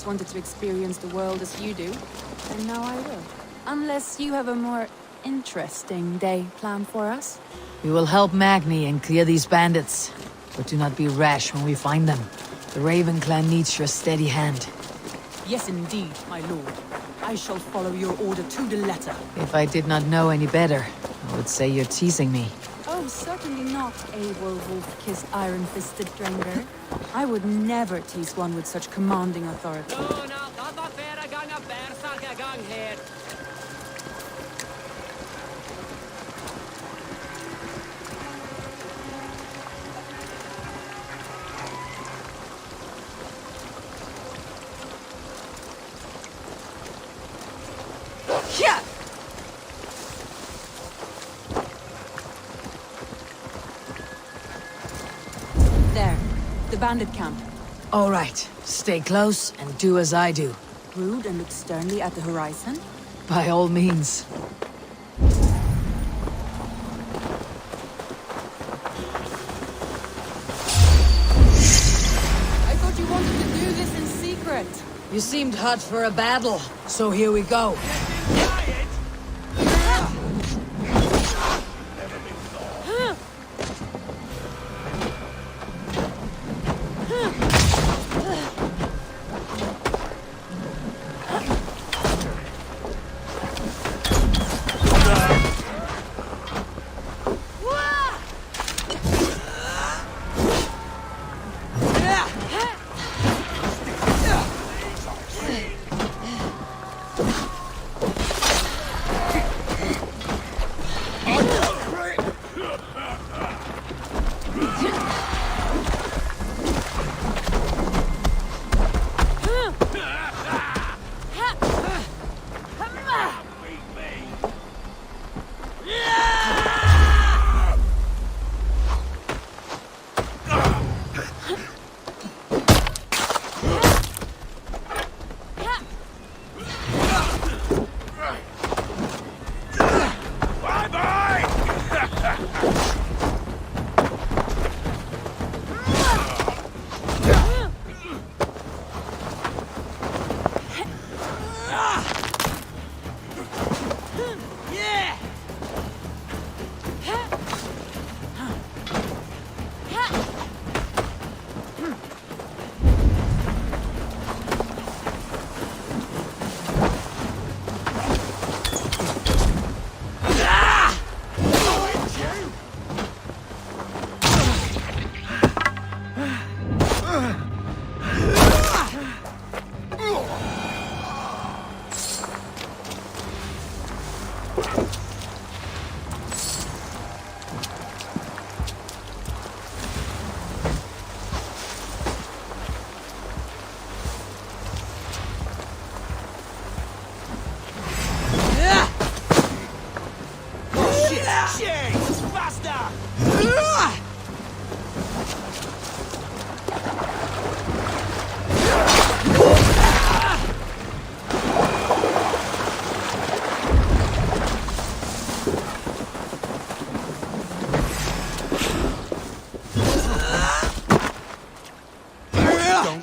wanted to experience the world as you do, and now I will. Unless you have a more interesting day planned for us. We will help Magni and clear these bandits. But do not be rash when we find them. The Raven clan needs your steady hand. Yes, indeed, my lord. I shall follow your order to the letter. If I did not know any better, I would say you're teasing me. Oh, certainly not, Eivor wolf-kissed iron-fisted Drenger. I would never tease one with such commanding authority. Bandit camp. All right, stay close and do as I do. Brood and look sternly at the horizon? By all means. I thought you wanted to do this in secret. You seemed hot for a battle, so here we go.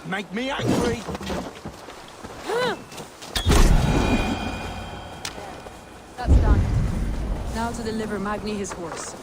Make me angry! That's done. Now to deliver Magni his horse.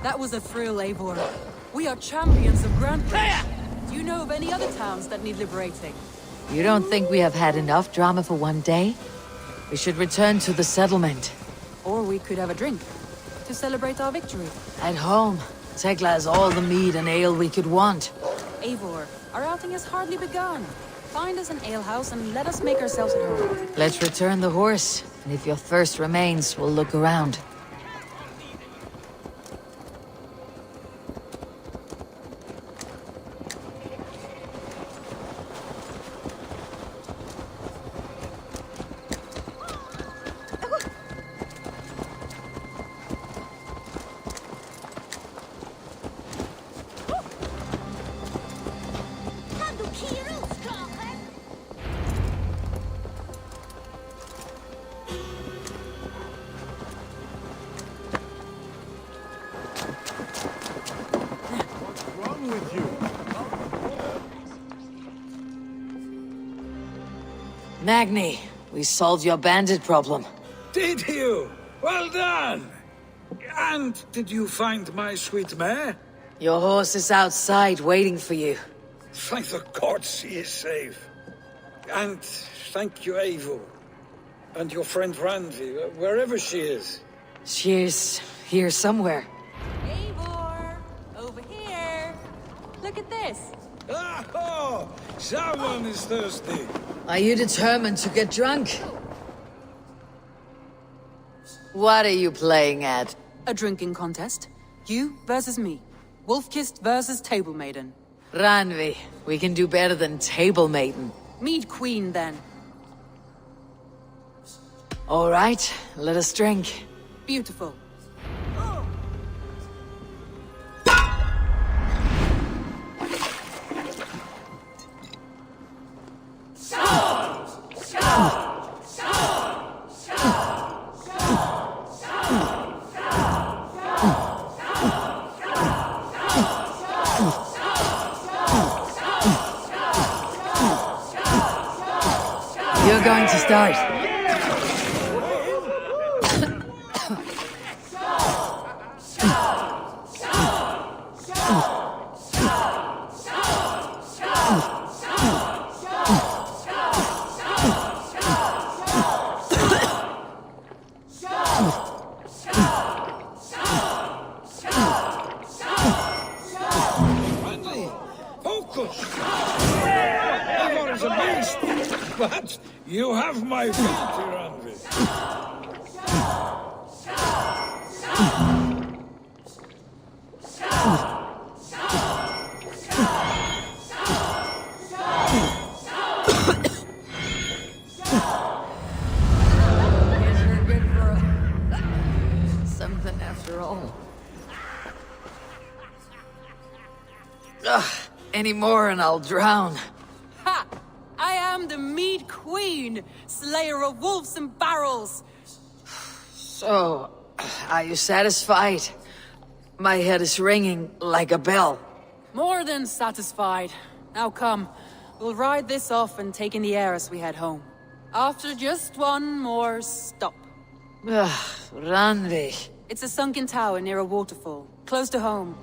That was a thrill, Eivor. We are champions of Grand Prix. Do you know of any other towns that need liberating? You don't think we have had enough drama for one day? We should return to the settlement. Or we could have a drink to celebrate our victory. At home, Tekla has all the mead and ale we could want. Eivor, our outing has hardly begun. Find us an alehouse and let us make ourselves at home. Let's return the horse, and if your thirst remains, we'll look around. Magni, we solved your bandit problem. Did you? Well done! And did you find my sweet mare? Your horse is outside waiting for you. Thank the gods she is safe. And thank you, Eivor. And your friend Randvi, wherever she is. She's here somewhere. Eivor! Over here! Look at this! Oh! Someone is thirsty. Are you determined to get drunk? What are you playing at? A drinking contest. You versus me. Wolf-kissed versus Table Maiden. Ranvi, we can do better than Table Maiden. Mead Queen, then. All right, let us drink. Beautiful. You're going to start. Focus! Eivor is a beast, but you have my feet, Randvi. Something after all. Ugh, any more and I'll drown. Ha! I am the Mead Queen, slayer of wolves and barrels. So, are you satisfied? My head is ringing like a bell. More than satisfied. Now come, we'll ride this off and take in the air as we head home. After just one more stop. Ugh, Ranvi. It's a sunken tower near a waterfall, close to home.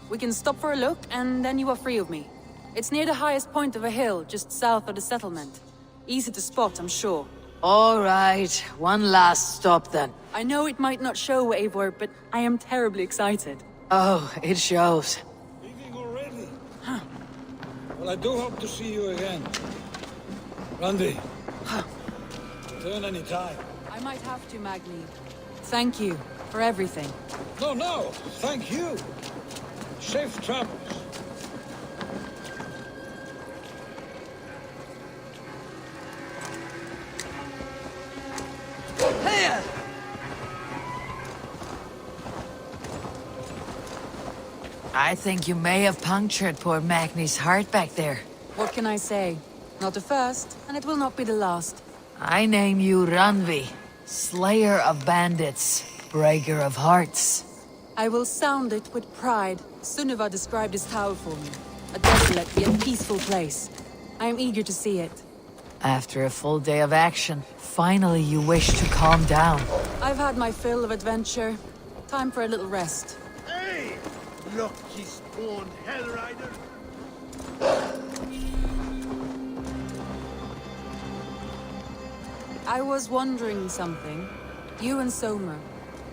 We can stop for a look, and then you are free of me. It's near the highest point of a hill, just south of the settlement. Easy to spot, I'm sure. All right, one last stop then. I know it might not show, Eivor, but I am terribly excited. Oh, it shows. Leaving already? Well, I do hope to see you again. Randy. Return any time. I might have to, Magni. Thank you for everything. No, thank you. Safe travels. Here! I think you may have punctured poor Magni's heart back there. What can I say? Not the first, and it will not be the last. I name you Ranvi, slayer of bandits, breaker of hearts. I will sound it with pride. Sunniva described this tower for me. A desolate yet peaceful place. I am eager to see it. After a full day of action, finally you wish to calm down. I've had my fill of adventure. Time for a little rest. Hey! Lucky spawn hell rider! I was wondering something. You and Soma.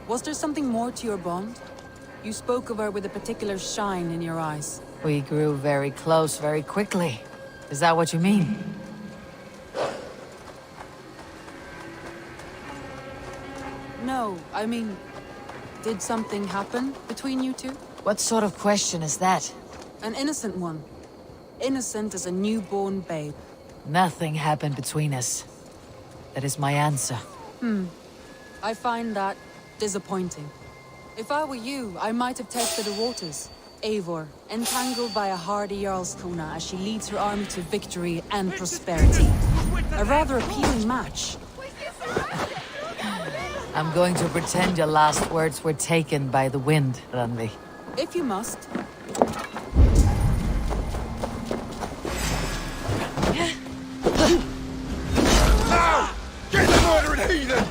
Was there something more to your bond? You spoke of her with a particular shine in your eyes. We grew very close very quickly. Is that what you mean? No, I mean, did something happen between you two? What sort of question is that? An innocent one. Innocent as a newborn babe. Nothing happened between us. That is my answer. I find that disappointing. If I were you, I might have tested the waters. Eivor, entangled by a hardy Jarlskona as she leads her army to victory and prosperity. A rather appealing match. I'm going to pretend your last words were taken by the wind, Randvi. If you must. Now! Get the murdering heathen!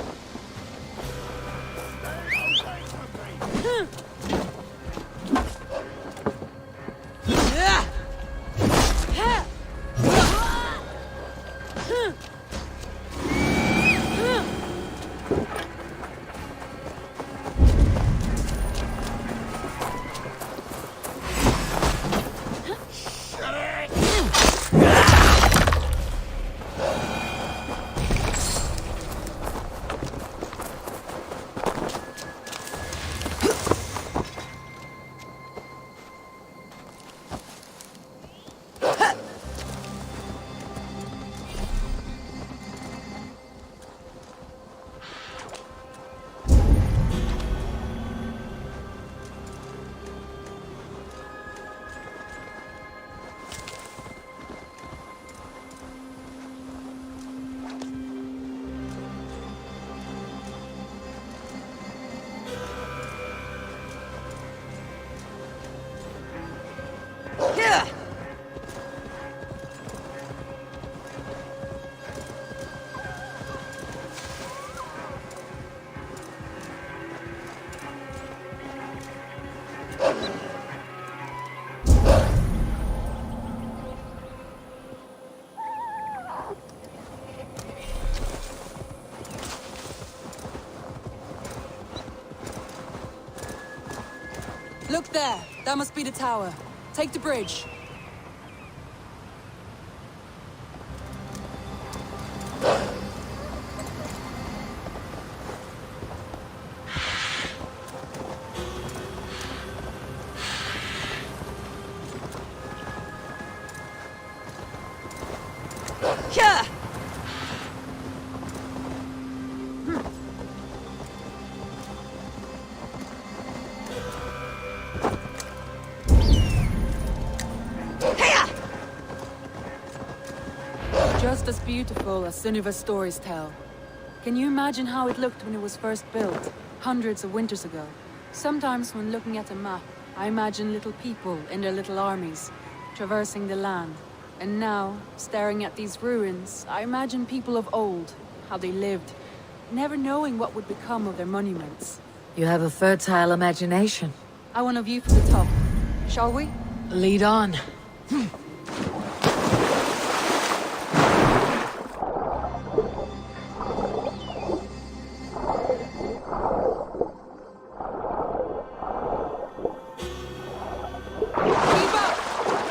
Look there. That must be the tower. Take the bridge. Just as beautiful as Sunniva's stories tell. Can you imagine how it looked when it was first built, hundreds of winters ago? Sometimes when looking at a map, I imagine little people in their little armies, traversing the land. And now, staring at these ruins, I imagine people of old, how they lived, never knowing what would become of their monuments. You have a fertile imagination. I want a view from the top. Shall we? Lead on.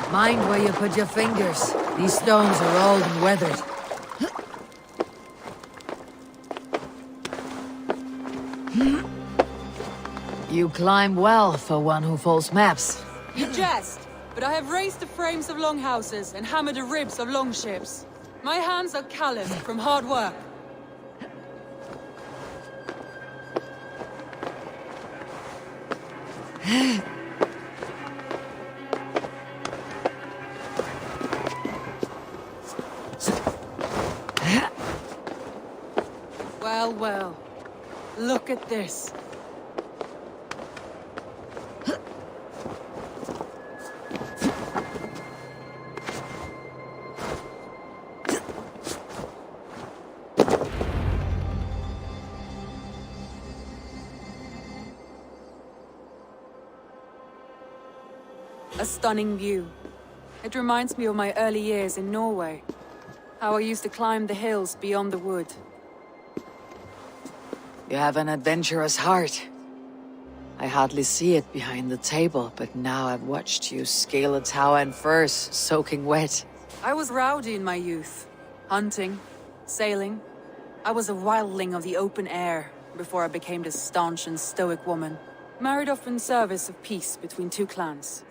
Mind where you put your fingers. These stones are old and weathered. You climb well for one who folds maps. You jest, but I have raised the frames of longhouses and hammered the ribs of longships. My hands are calloused from hard work. Well, well. Look at this. A stunning view. It reminds me of my early years in Norway. How I used to climb the hills beyond the wood. You have an adventurous heart. I hardly see it behind the table, but now I've watched you scale a tower in furs, soaking wet. I was rowdy in my youth. Hunting, sailing. I was a wildling of the open air, before I became this staunch and stoic woman. Married off in service of peace between two clans.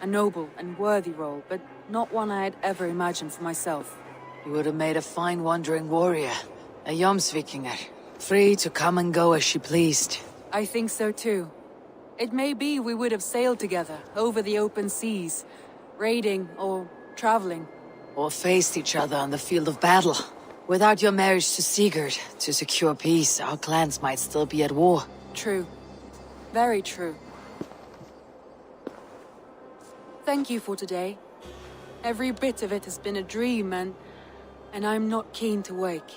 A noble and worthy role, but not one I had ever imagined for myself. You would have made a fine wandering warrior. A Jomsvikinger. Free to come and go as she pleased. I think so too. It may be we would have sailed together, over the open seas, raiding or traveling. Or faced each other on the field of battle. Without your marriage to Sigurd, to secure peace, our clans might still be at war. True. Very true. Thank you for today. Every bit of it has been a dream, and I'm not keen to wake.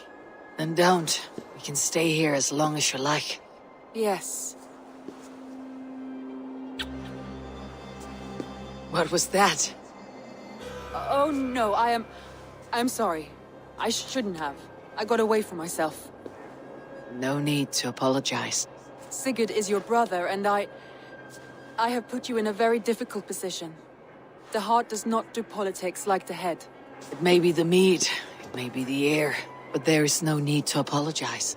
Then don't. We can stay here as long as you like. Yes. What was that? Oh no, I'm sorry. I shouldn't have. I got away from myself. No need to apologize. Sigurd is your brother, and I have put you in a very difficult position. The heart does not do politics like the head. It may be the mead, it may be the air, but there is no need to apologize.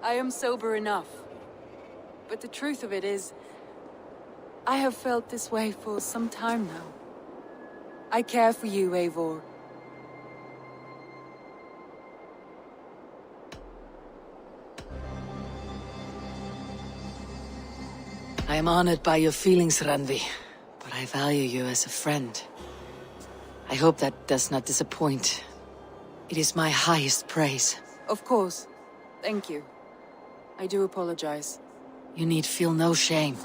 I am sober enough. But the truth of it is, I have felt this way for some time now. I care for you, Eivor. I am honored by your feelings, Randvi, but I value you as a friend. I hope that does not disappoint. It is my highest praise. Of course. Thank you. I do apologize. You need feel no shame.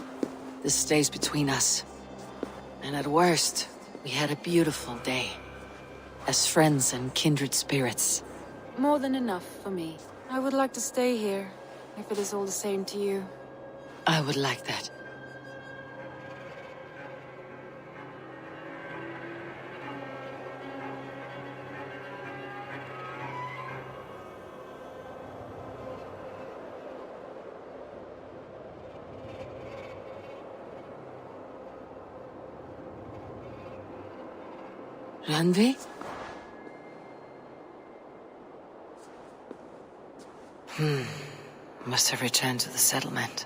This stays between us. And at worst, we had a beautiful day. As friends and kindred spirits. More than enough for me. I would like to stay here, if it is all the same to you. I would like that. Randvi? Must have returned to the settlement.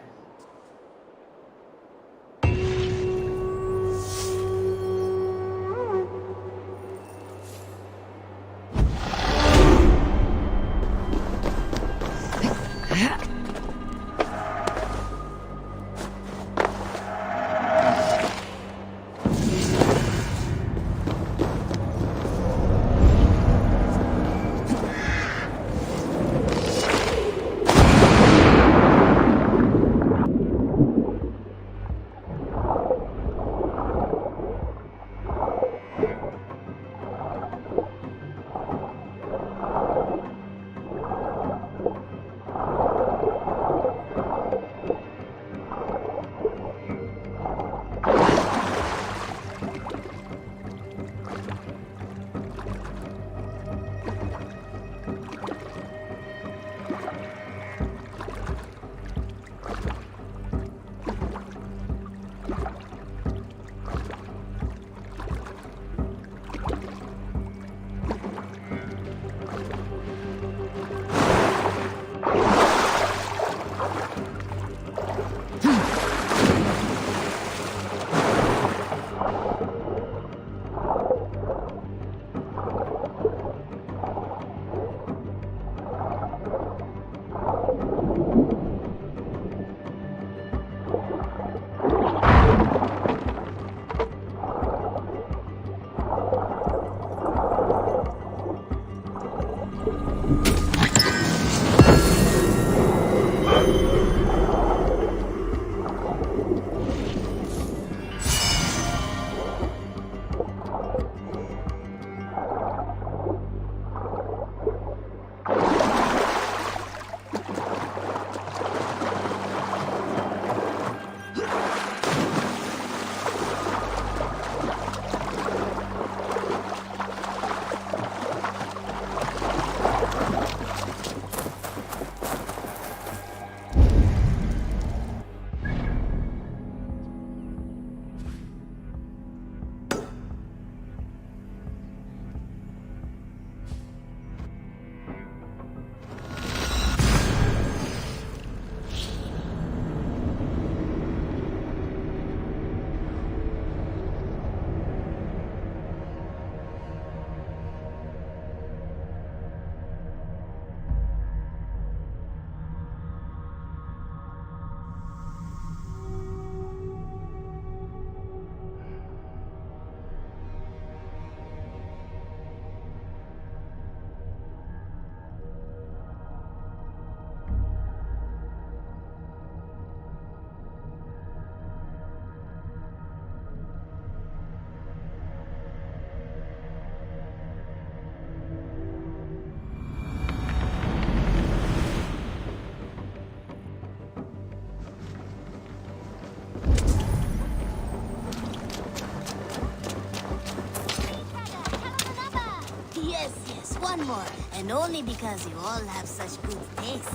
one more, and only because you all have such good taste.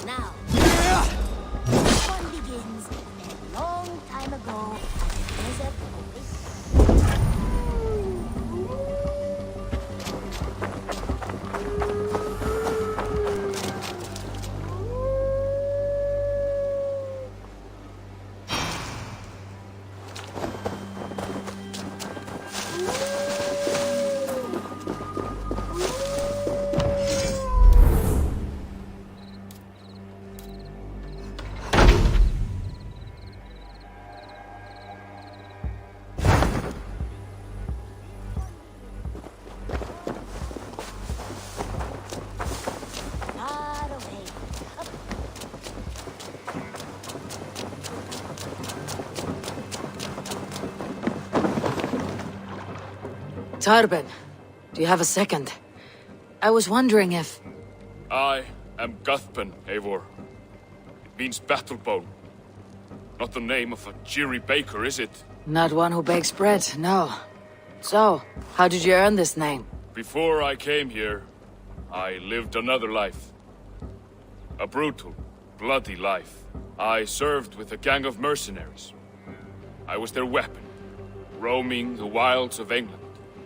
Now, the fun begins a long time ago at the desert oasis. Tarben, do you have a second? I was wondering if... I am Guthpen, Eivor. It means battle bone. Not the name of a cheery baker, is it? Not one who bakes bread, no. So, how did you earn this name? Before I came here, I lived another life. A brutal, bloody life. I served with a gang of mercenaries. I was their weapon, roaming the wilds of England.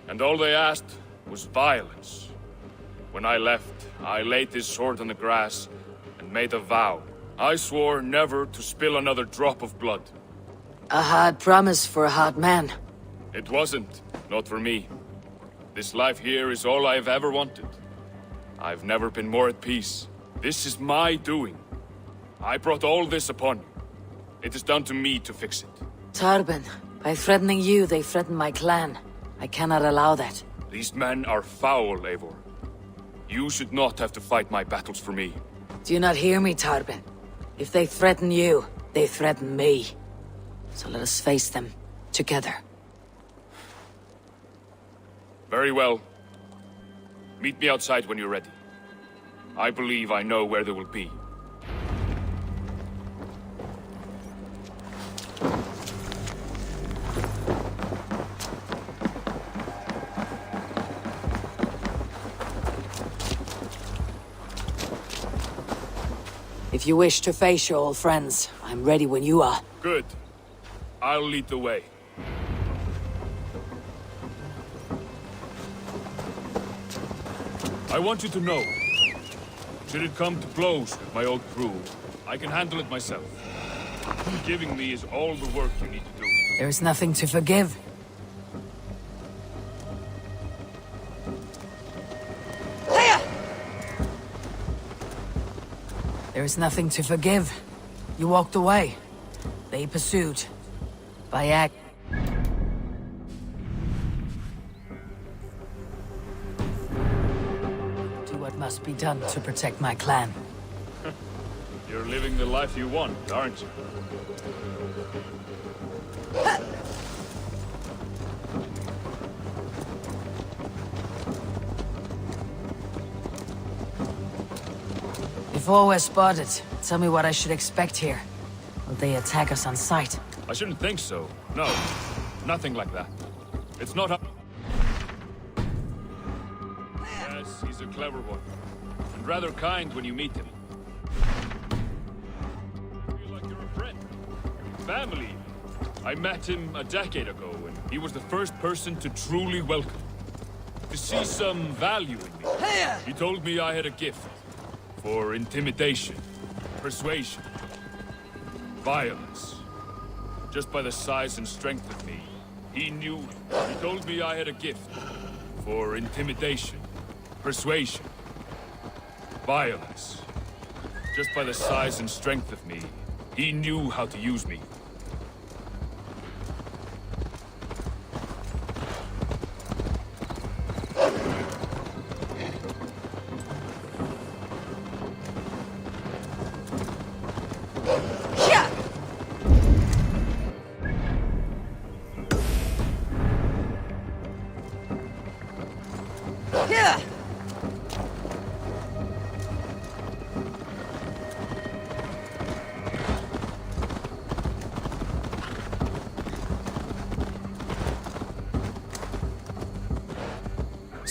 And all they asked was violence. When I left, I laid this sword on the grass and made a vow. I swore never to spill another drop of blood. A hard promise for a hard man. It wasn't, not for me. This life here is all I've ever wanted. I've never been more at peace. This is my doing. I brought all this upon you. It is down to me to fix it. Tarben, by threatening you, they threaten my clan. I cannot allow that. These men are foul, Eivor. You should not have to fight my battles for me. Do you not hear me, Tarben? If they threaten you, they threaten me. So let us face them, together. Very well. Meet me outside when you're ready. I believe I know where they will be. If you wish to face your old friends, I'm ready when you are. Good. I'll lead the way. I want you to know, should it come to blows with my old crew, I can handle it myself. Forgiving me is all the work you need to do. There is nothing to forgive. There is nothing to forgive. You walked away. They pursued. By act. Do what must be done to protect my clan. You're living the life you want, aren't you? Before we're spotted, tell me what I should expect here. Will they attack us on sight? I shouldn't think so. No, nothing like that. It's not a... Yes, he's a clever one. And rather kind when you meet him. I feel like you're a friend. Family. I met him a decade ago, and he was the first person to truly welcome. To see some value in me. He told me I had a gift. For intimidation, persuasion, violence. Just by the size and strength of me, he knew. He told me I had a gift. For intimidation, persuasion, violence. Just by the size and strength of me, he knew how to use me.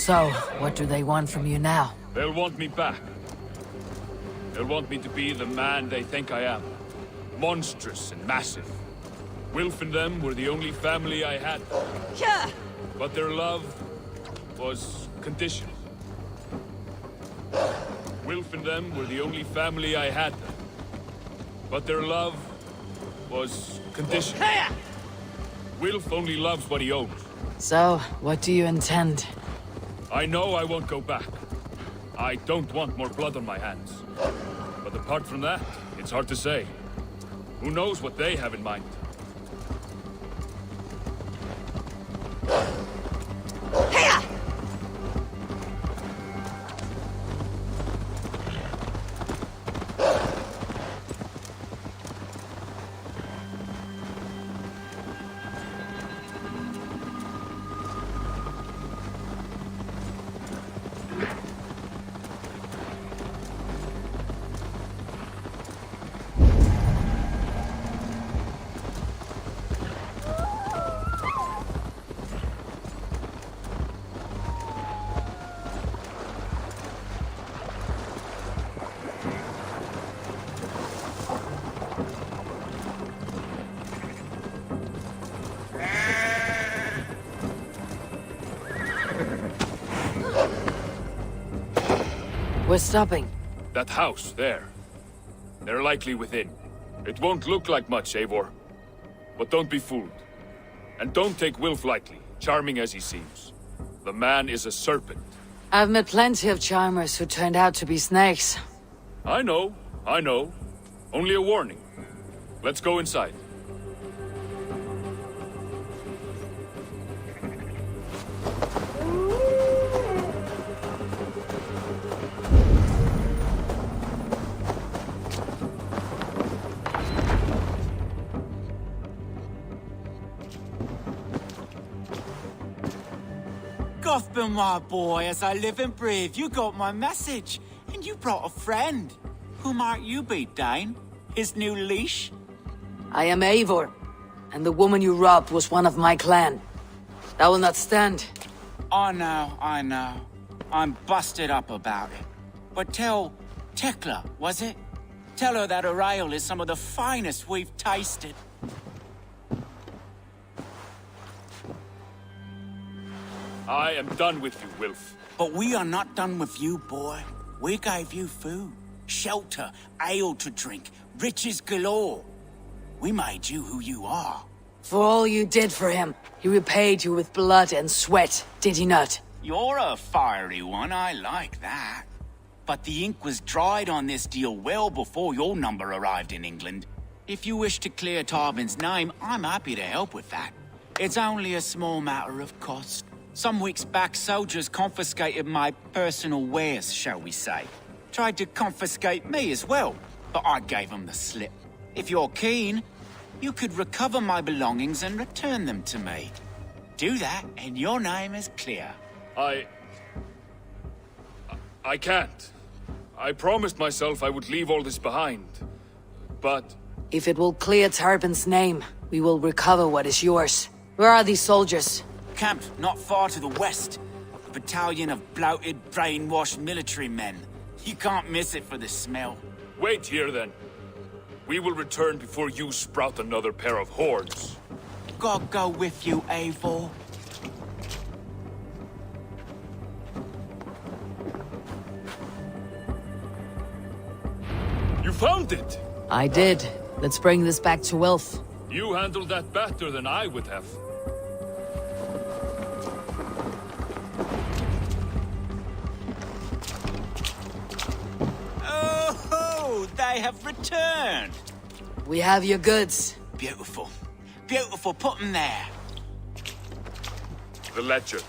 So, what do they want from you now? They'll want me back. They'll want me to be the man they think I am. Monstrous and massive. Wilf and them were the only family I had. Yeah. But their love was conditional. Wilf and them were the only family I had. But their love was conditional. Wilf only loves what he owns. So, what do you intend? I know I won't go back. I don't want more blood on my hands. But apart from that, it's hard to say. Who knows what they have in mind? We're stopping. That house, there. They're likely within. It won't look like much, Eivor. But don't be fooled. And don't take Wilf lightly, charming as he seems. The man is a serpent. I've met plenty of charmers who turned out to be snakes. I know. Only a warning. Let's go inside. Gotham, my boy, as I live and breathe, you got my message. And you brought a friend. Who might you be, Dane? His new leash? I am Eivor, and the woman you robbed was one of my clan. That will not stand. I know. I'm busted up about it. But tell Tekla, was it? Tell her that her ale is some of the finest we've tasted. I am done with you, Wilf. But we are not done with you, boy. We gave you food, shelter, ale to drink, riches galore. We made you who you are. For all you did for him, he repaid you with blood and sweat, did he not? You're a fiery one, I like that. But the ink was dried on this deal well before your number arrived in England. If you wish to clear Tarbin's name, I'm happy to help with that. It's only a small matter of cost. Some weeks back, soldiers confiscated my personal wares, shall we say. Tried to confiscate me as well, but I gave them the slip. If you're keen, you could recover my belongings and return them to me. Do that, and your name is clear. I can't. I promised myself I would leave all this behind. But... If it will clear Tarbin's name, we will recover what is yours. Where are these soldiers? Camped not far to the west. A battalion of bloated, brainwashed military men. You can't miss it for the smell. Wait here, then. We will return before you sprout another pair of hordes. God go with you, Eivor. You found it! I did. Let's bring this back to Wilf. You handled that better than I would have. Oh, they have returned. We have your goods. Beautiful. Beautiful, put them there. The ledger.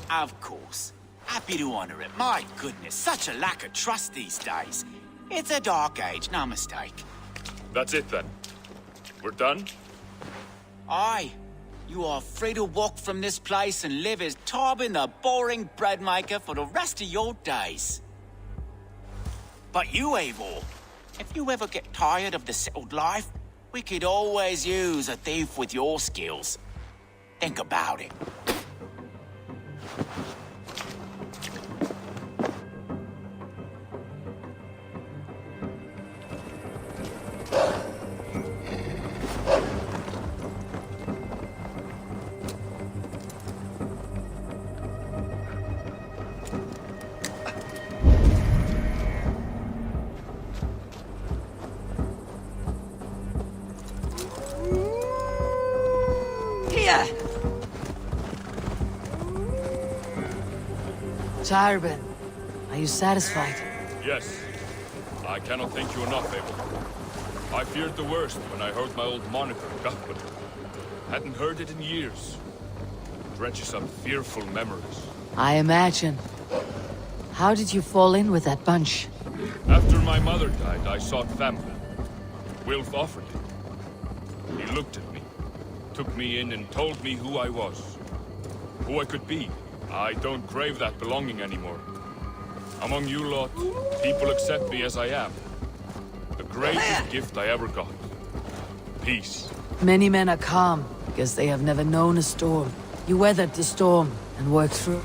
Of course. Happy to honor it. My goodness, such a lack of trust these days. It's a dark age, no mistake. That's it, then. We're done? Aye. You are free to walk from this place and live as Tarbin the boring bread maker for the rest of your days. But you, Eivor, if you ever get tired of the settled life, we could always use a thief with your skills. Think about it. Tarbin, are you satisfied? Yes. I cannot thank you enough, Abel. I feared the worst when I heard my old moniker, Gahman. Hadn't heard it in years. Drenches up fearful memories. I imagine. How did you fall in with that bunch? After my mother died, I sought family. Wilf offered it. He looked at me, took me in and told me who I was. Who I could be. I don't crave that belonging anymore. Among you lot, people accept me as I am. The greatest gift I ever got. Peace. Many men are calm because they have never known a storm. You weathered the storm and worked through.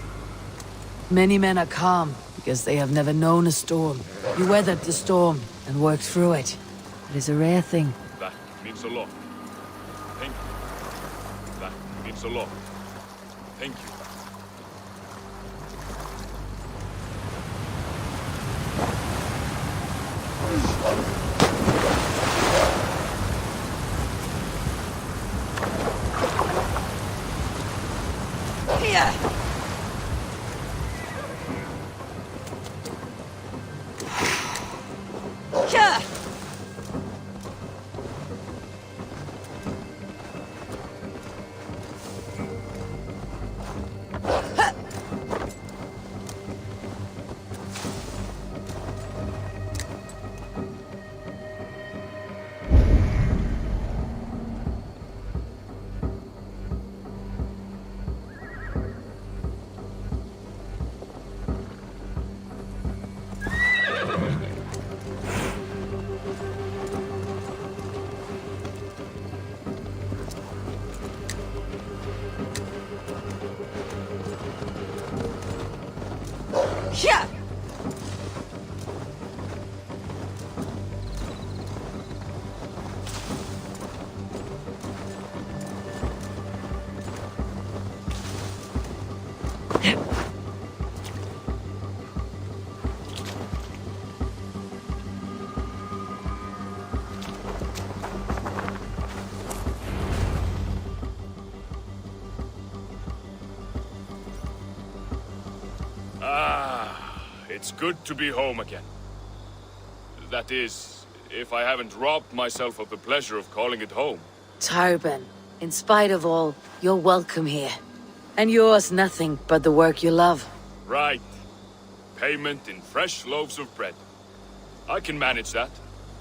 Many men are calm because they have never known a storm. You weathered the storm and worked through it. It is a rare thing. That means a lot. Thank you. That means a lot. Thank you. Yeah! It's good to be home again. That is, if I haven't robbed myself of the pleasure of calling it home. Tarbin, in spite of all, you're welcome here. And yours nothing but the work you love. Right. Payment in fresh loaves of bread. I can manage that.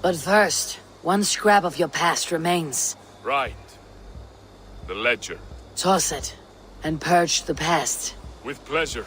But first, one scrap of your past remains. Right. The ledger. Toss it, and purge the past. With pleasure.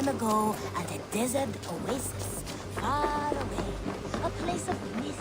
Ago at a desert oasis, far away, a place of myth.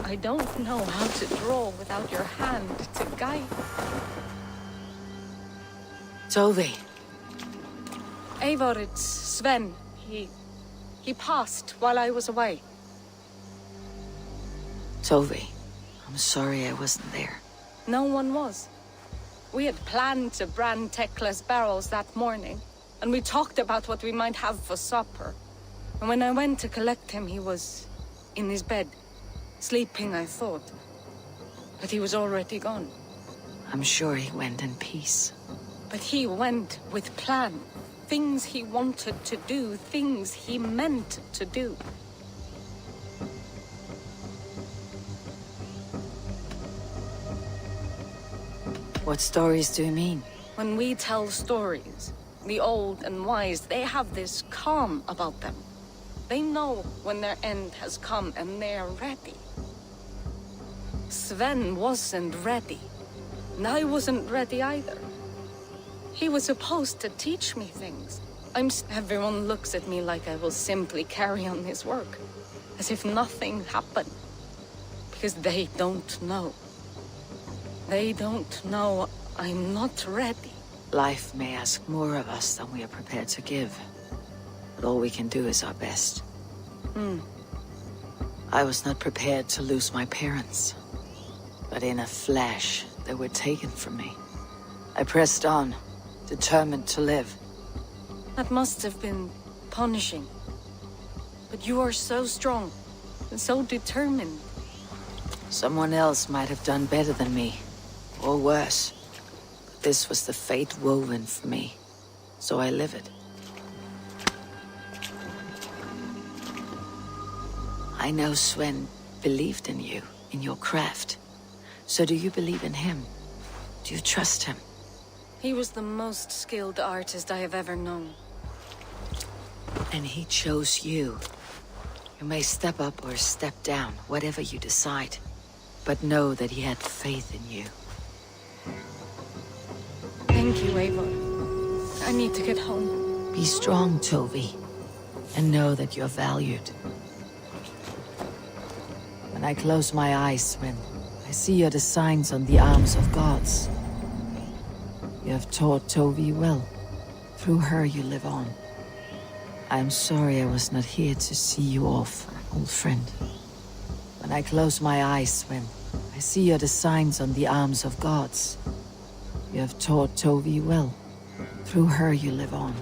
I don't know how to draw without your hand to guide. Toby. Eivor, it's Sven. He passed while I was away. Toby, I'm sorry I wasn't there. No one was. We had planned to brand Tekla's barrels that morning, and we talked about what we might have for supper. And when I went to collect him, he was in his bed, sleeping, I thought. But he was already gone. I'm sure he went in peace. But he went with plan. Things he wanted to do, things he meant to do. What stories do you mean? When we tell stories, the old and wise, they have this calm about them. They know when their end has come and they're ready. Sven wasn't ready. And I wasn't ready either. He was supposed to teach me things. Everyone looks at me like I will simply carry on his work. As if nothing happened. Because they don't know. They don't know I'm not ready. Life may ask more of us than we are prepared to give. But all we can do is our best. I was not prepared to lose my parents. But in a flash, they were taken from me. I pressed on, determined to live. That must have been punishing. But you are so strong and so determined. Someone else might have done better than me, or worse. But this was the fate woven for me, so I live it. I know Sven believed in you, in your craft. So do you believe in him? Do you trust him? He was the most skilled artist I have ever known. And he chose you. You may step up or step down, whatever you decide. But know that he had faith in you. Thank you, Eivor. I need to get home. Be strong, Toby. And know that you're valued. When I close my eyes, Sven, I see your designs on the arms of gods. You have taught Toby well. Through her you live on. I am sorry I was not here to see you off, old friend. When I close my eyes, Sven, I see your designs on the arms of gods. You have taught Toby well. Through her you live on.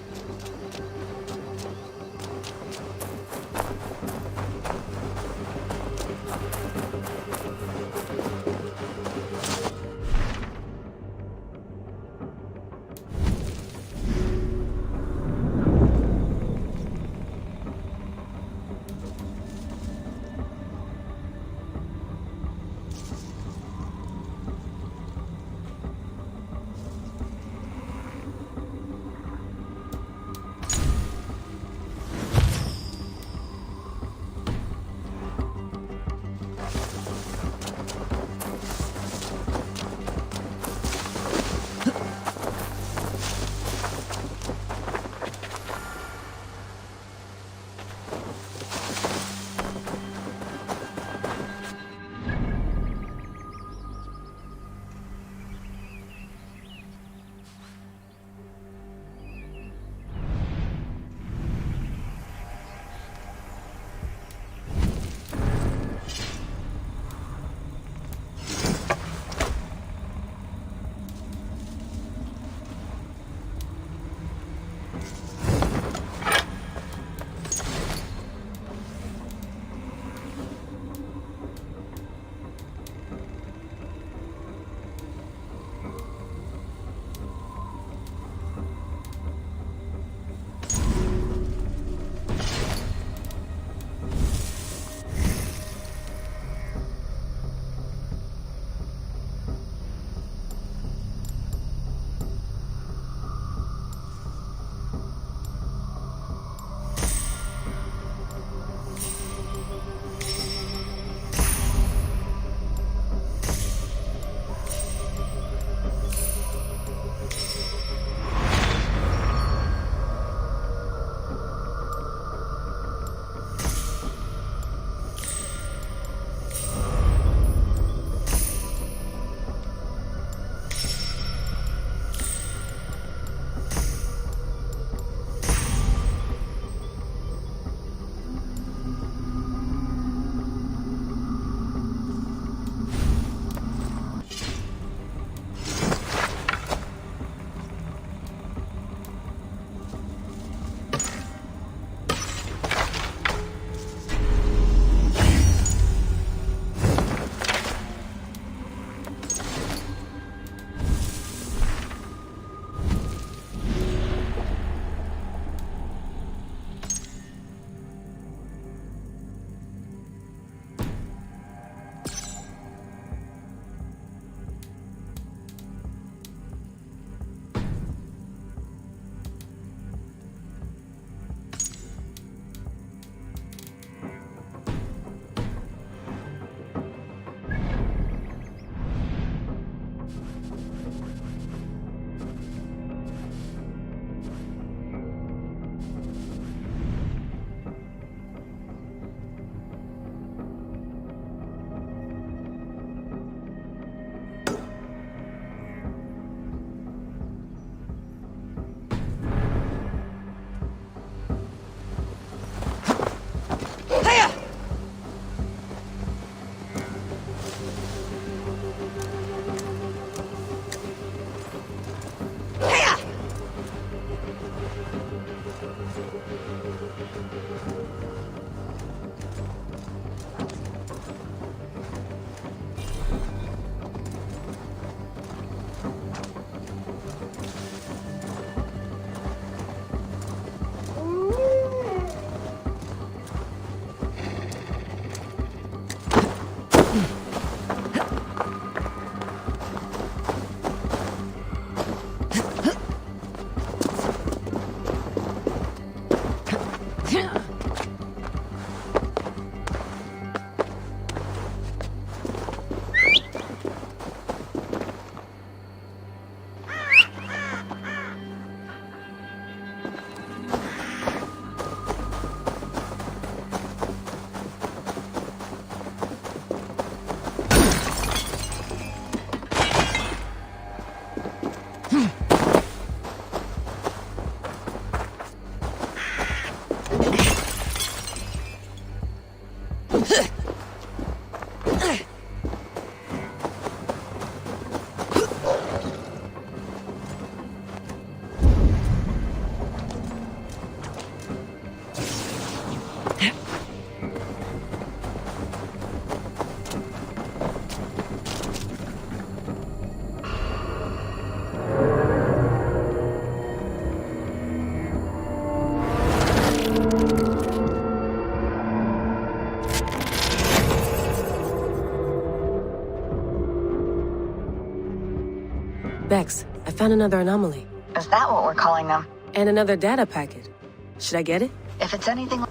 Bex, I found another anomaly. Is that what we're calling them? And another data packet. Should I get it? If it's anything like...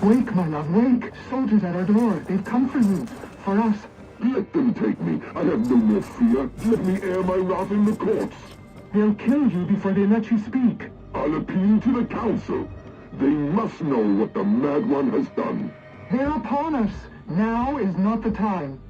Wake, my love, wake! Soldiers at our door. They've come for you. For us. Let them take me. I have no more fear. Let me air my wrath in the courts. They'll kill you before they let you speak. I'll appeal to the council. They must know what the Mad One has done. They're upon us. Now is not the time.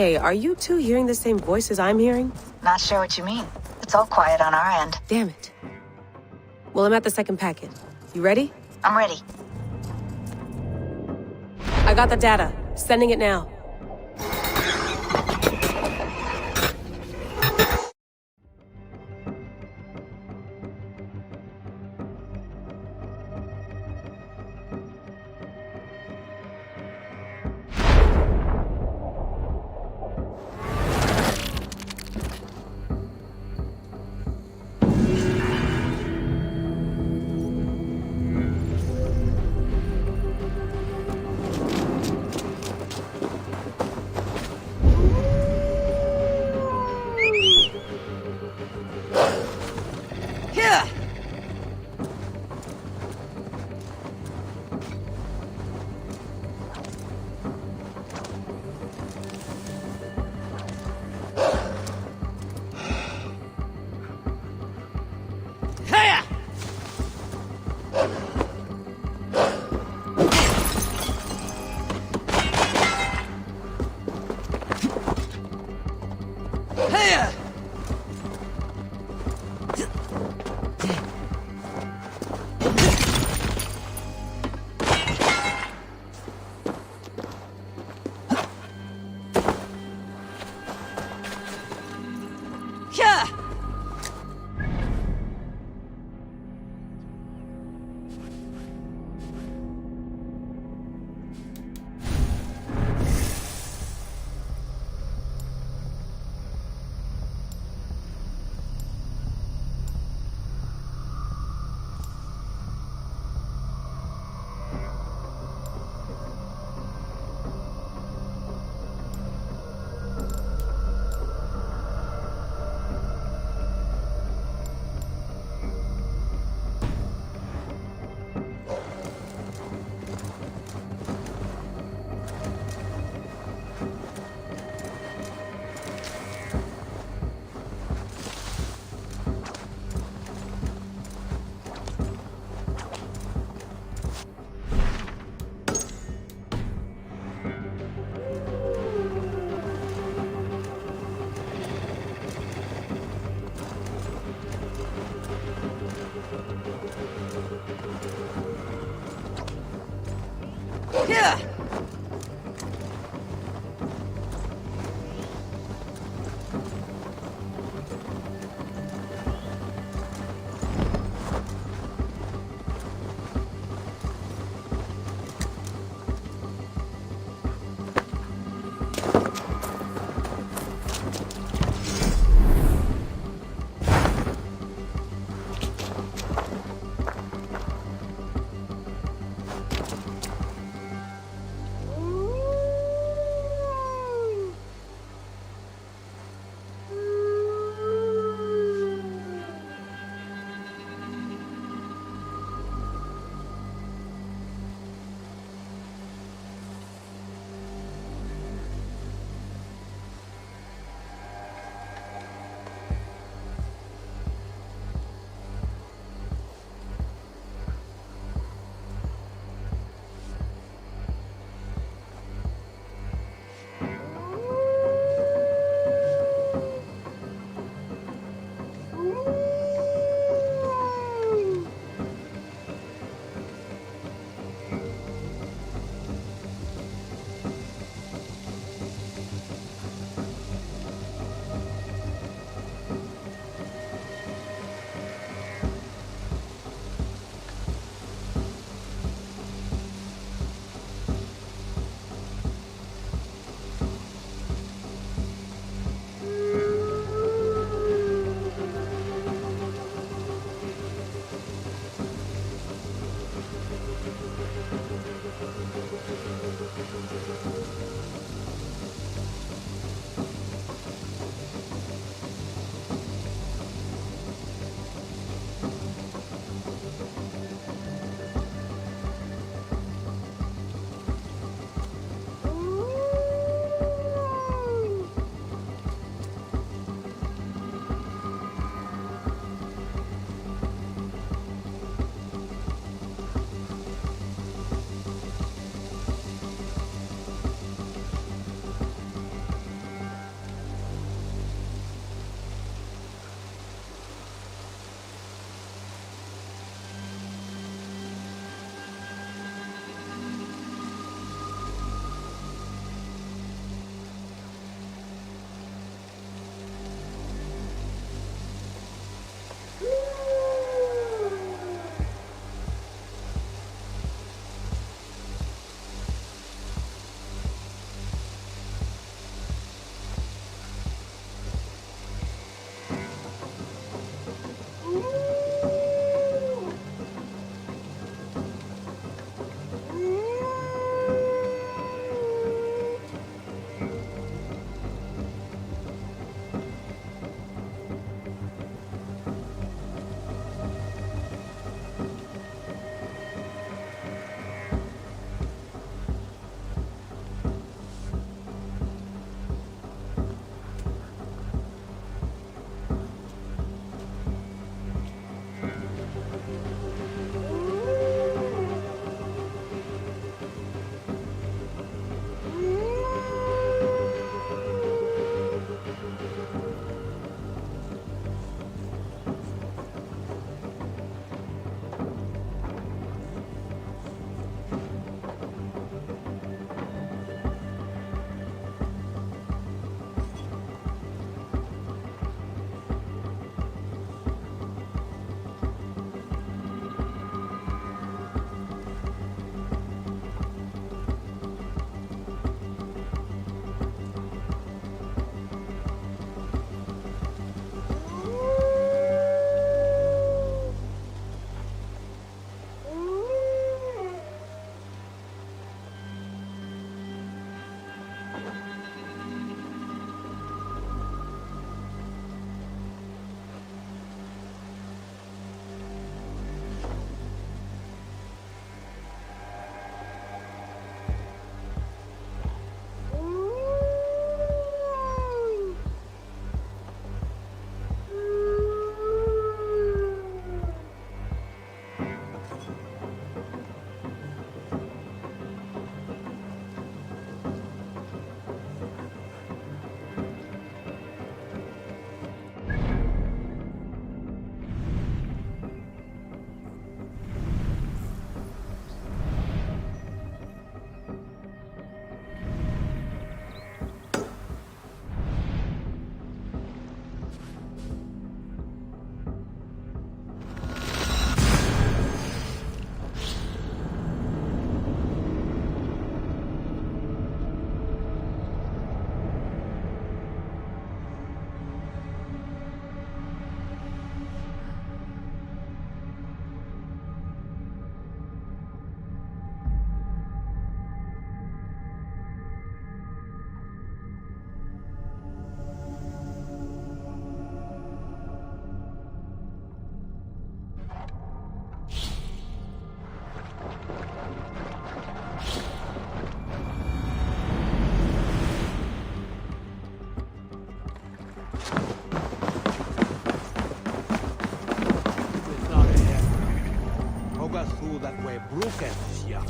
Okay, are you two hearing the same voices I'm hearing? Not sure what you mean. It's all quiet on our end. Damn it. Well, I'm at the second packet. You ready? I'm ready. I got the data. Sending it now. bruken, ja.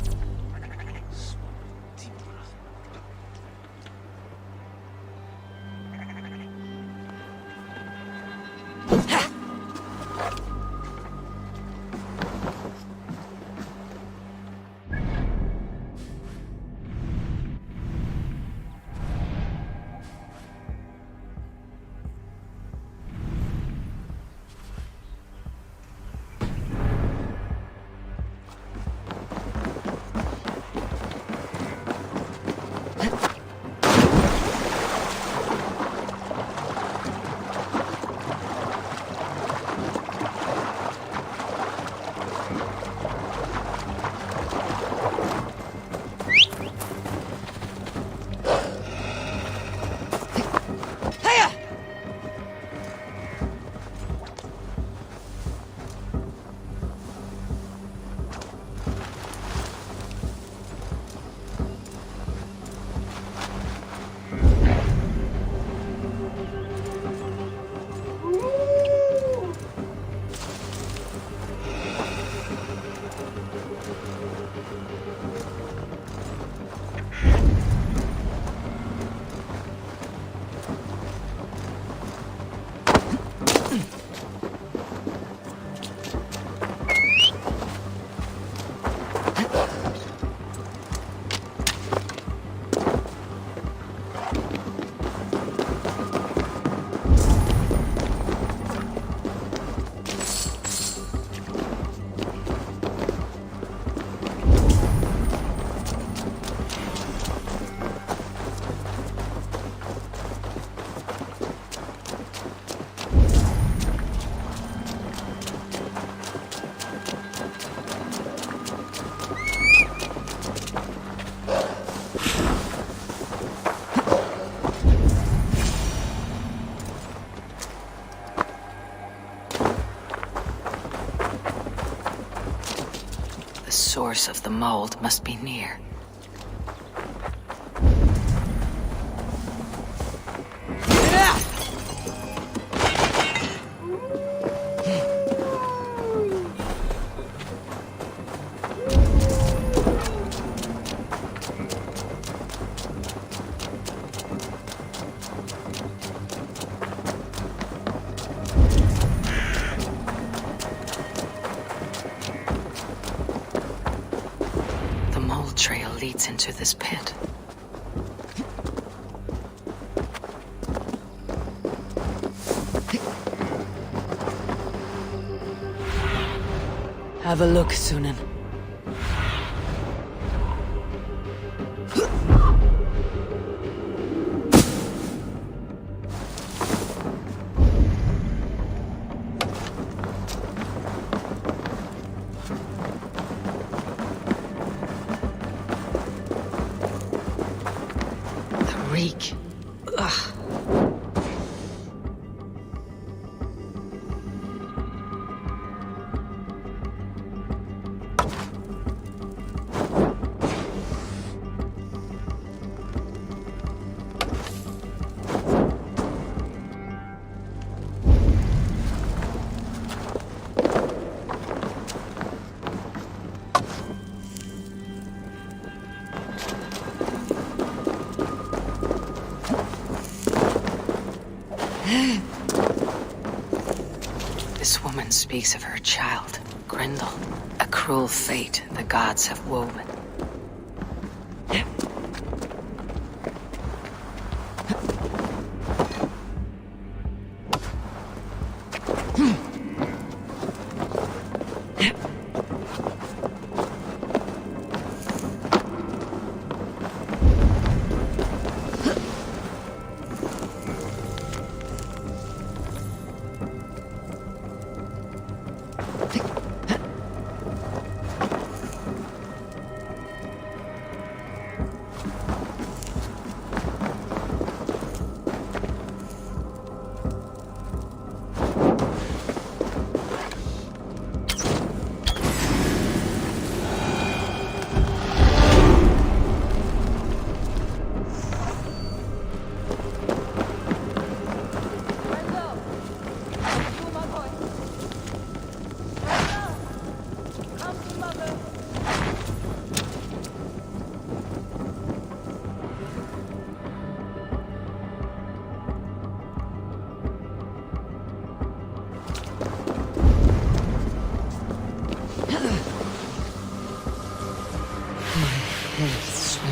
The source of the mold must be near. Trail leads into this pit. Have a look, Sunan. Reek. Ugh. This woman speaks of her child, Grendel, a cruel fate the gods have woven.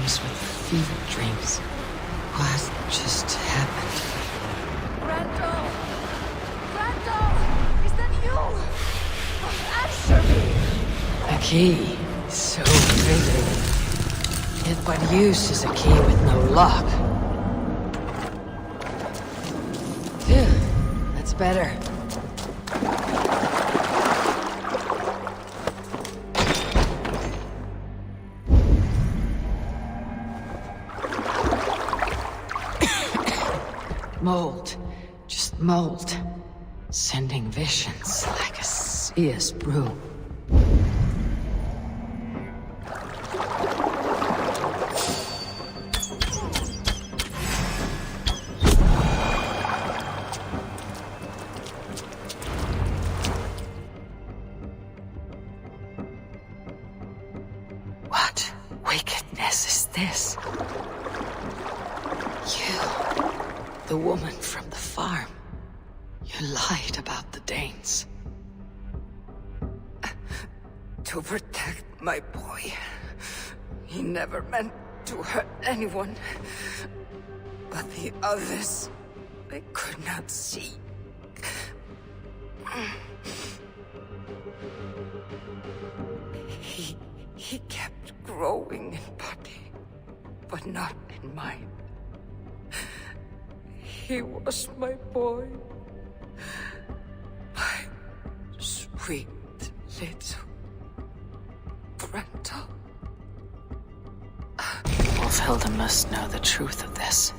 was with fever dreams. What just happened? Randall! Randall! Is that you? Answer me! A key. So pretty. Yet what use is a key with no lock? Phew, that's better. Mold. Just mold. Sending visions like a seer's brew. What wickedness is this? You, the woman from the farm. You lied about the Danes. To protect my boy. He never meant to hurt anyone. But the others, I could not see. He kept growing in body, but not in mind. He was my boy. My sweet little Brenda. Wolfhilda must know the truth of this.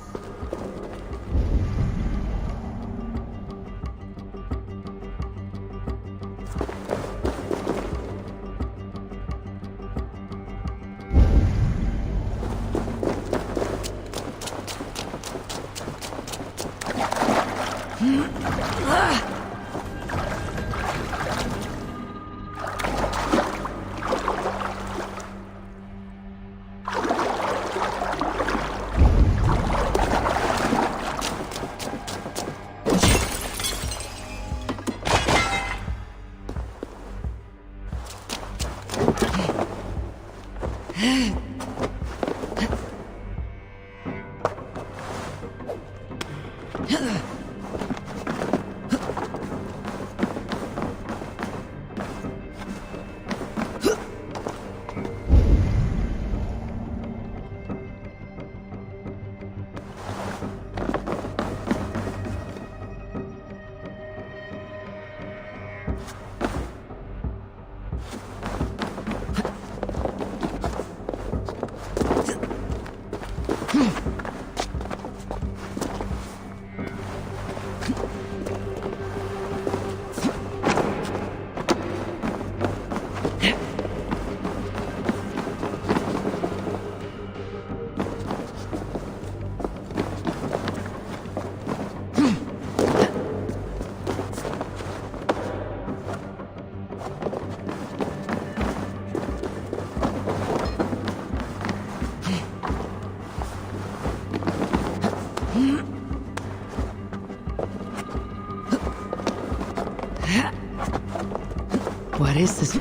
What is this?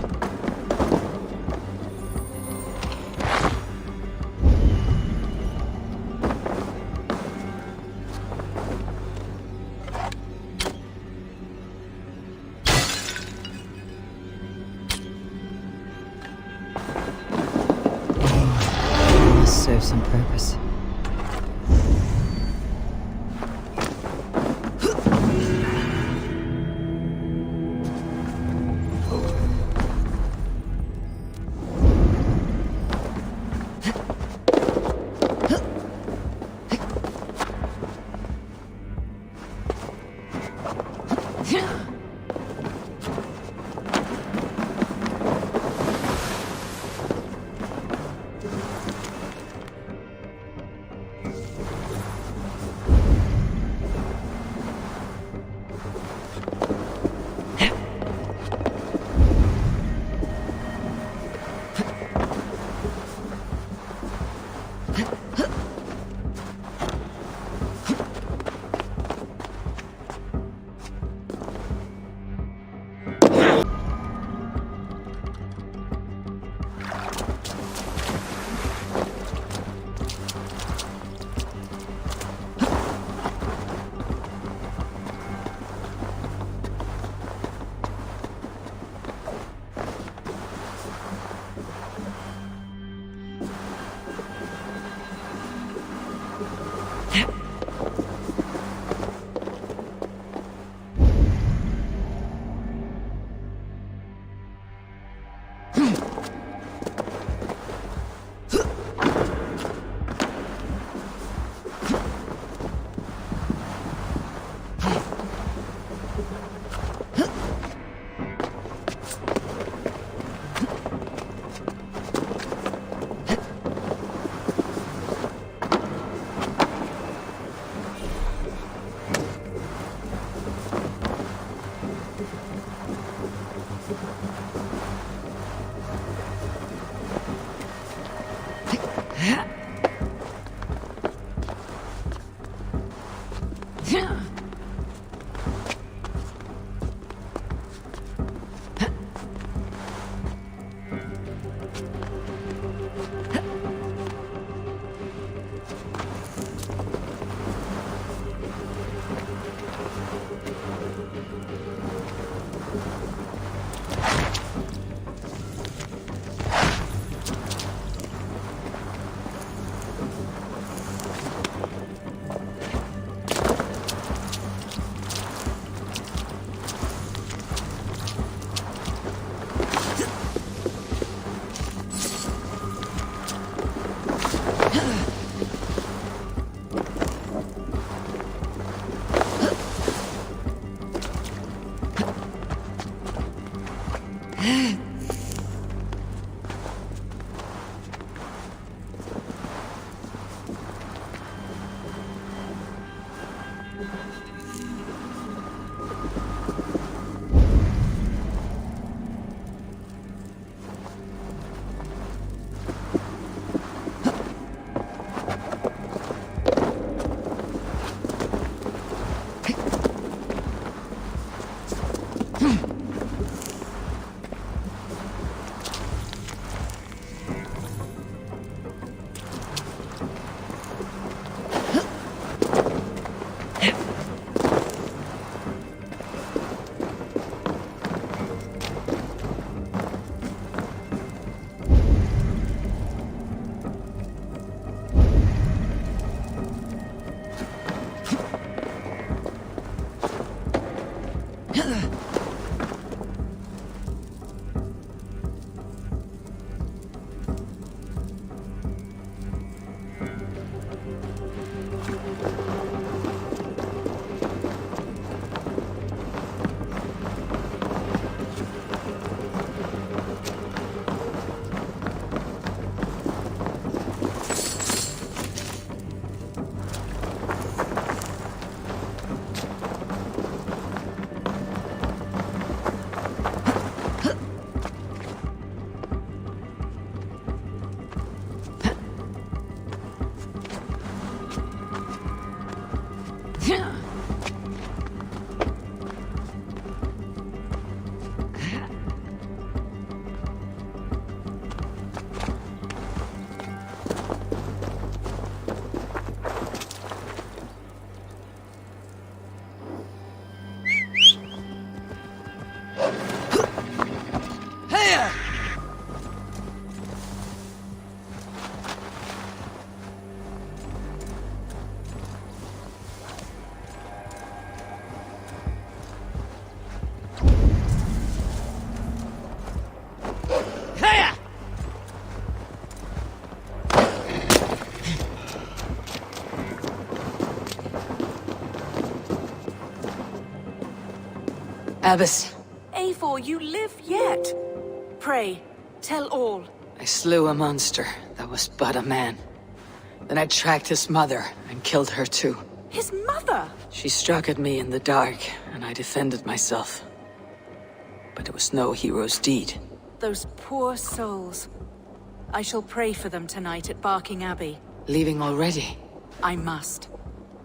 Must serve some purpose. Abbess. Eivor, you live yet? Pray, tell all. I slew a monster that was but a man. Then I tracked his mother and killed her too. His mother? She struck at me in the dark, and I defended myself. But it was no hero's deed. Those poor souls. I shall pray for them tonight at Barking Abbey. Leaving already? I must.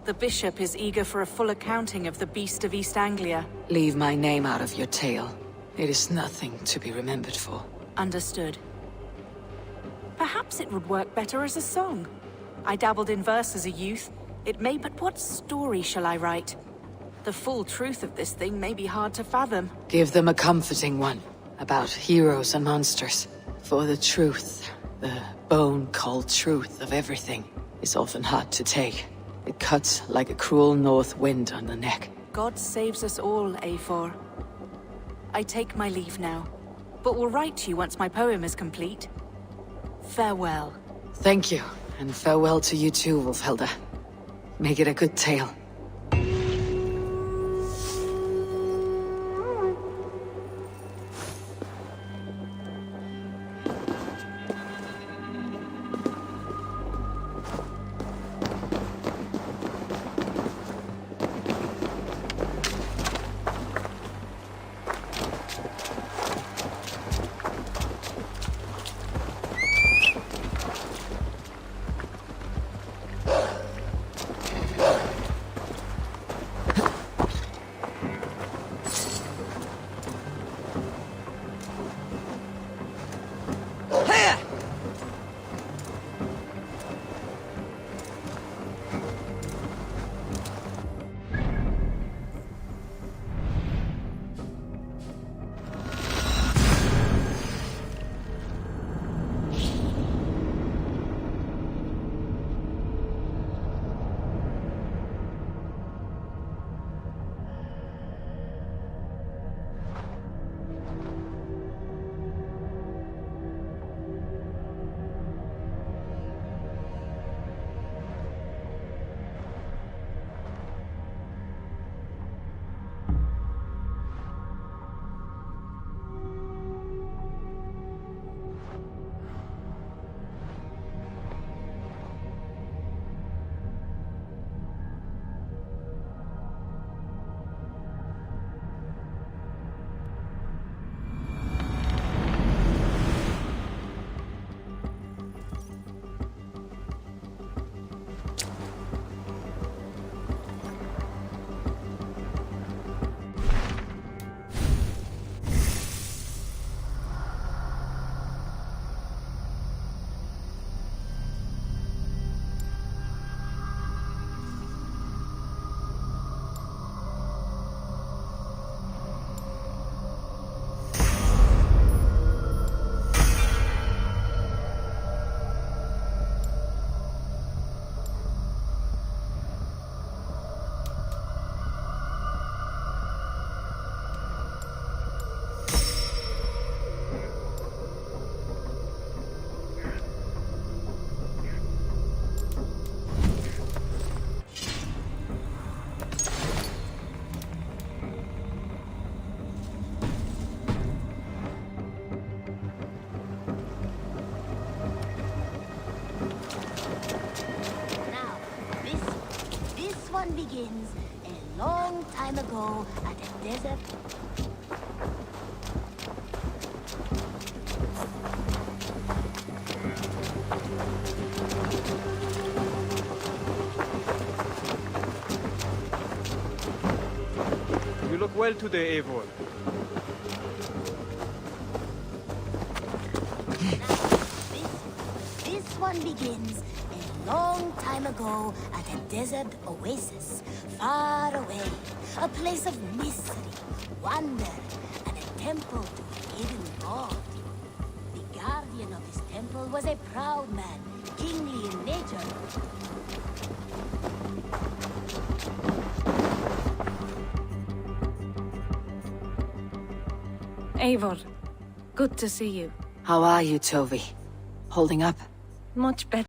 The bishop is eager for a full accounting of the Beast of East Anglia. Leave my name out of your tale. It is nothing to be remembered for. Understood. Perhaps it would work better as a song. I dabbled in verse as a youth. It may, but what story shall I write? The full truth of this thing may be hard to fathom. Give them a comforting one, about heroes and monsters. For the truth, the bone-cold truth of everything, is often hard to take. It cuts like a cruel north wind on the neck. God saves us all, Eivor. I take my leave now, but will write to you once my poem is complete. Farewell. Thank you, and farewell to you too, Wolfhelda. Make it a good tale. time ago at a desert. You look well today, Eivor. This one begins a long time ago at a desert oasis, far away. A place of mystery, wonder, and a temple to a hidden god. The guardian of this temple was a proud man, kingly in nature. Eivor, good to see you. How are you, Tovi? Holding up? Much better.